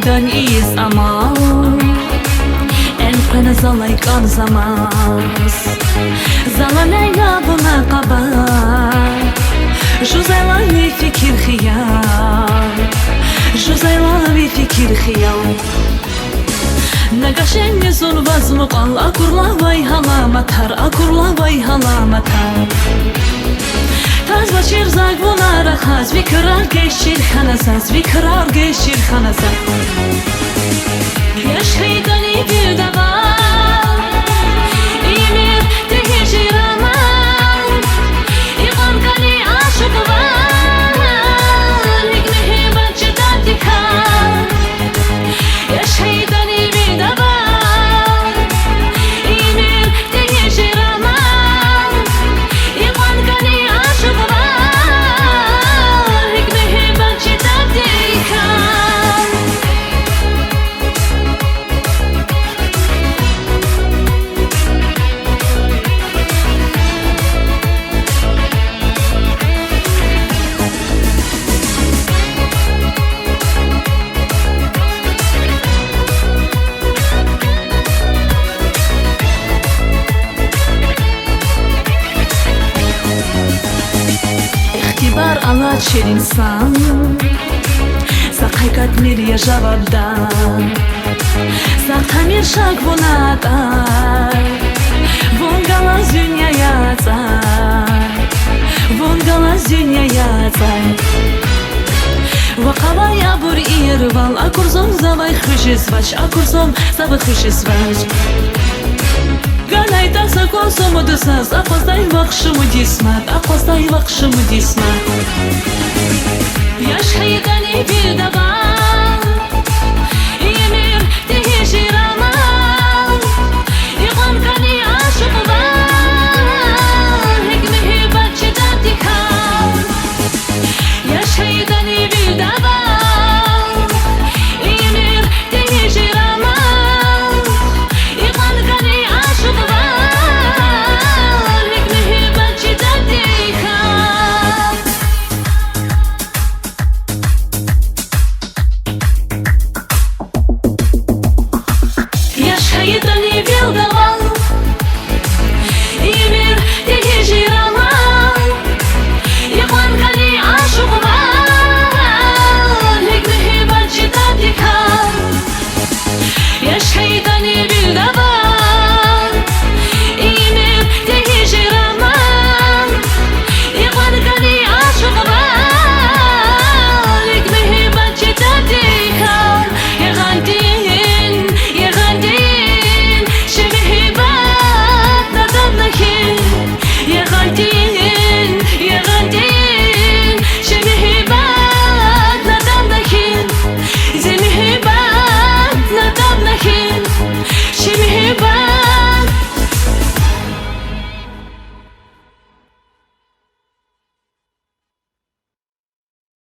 kudaydan iyiz amal, Elkъвена залай anzamaz, aляйна vuna къабар, Жузайла фикир хиял, Жузайла фикир хиял. Нагагь женни мукьвал, Акурла гьаламатар, Акурла гьаламатар. Тазвачир вуна рахаз, крар крар хьана. Yaşaydani vilda var, Ийимир тийижир amal, Икьван kani aşık var, Mukьвал çıdan. Yaşaydani vilda var, Ийимир тийижир amal, Икьван kani aşık var, Mukьвал çıdan. Бар алачер инсан, Сақайкат мирия javabda, Сақтамир шаг вунадар, Вонгала зюня яцай. Вақава ябур иервал, Акурзом залай хыжизвач, Акурзом забы хыжизвач. Ганай таса консому дысаз, Апоздай вақшыму дисмат. Yaşaydani vилда var,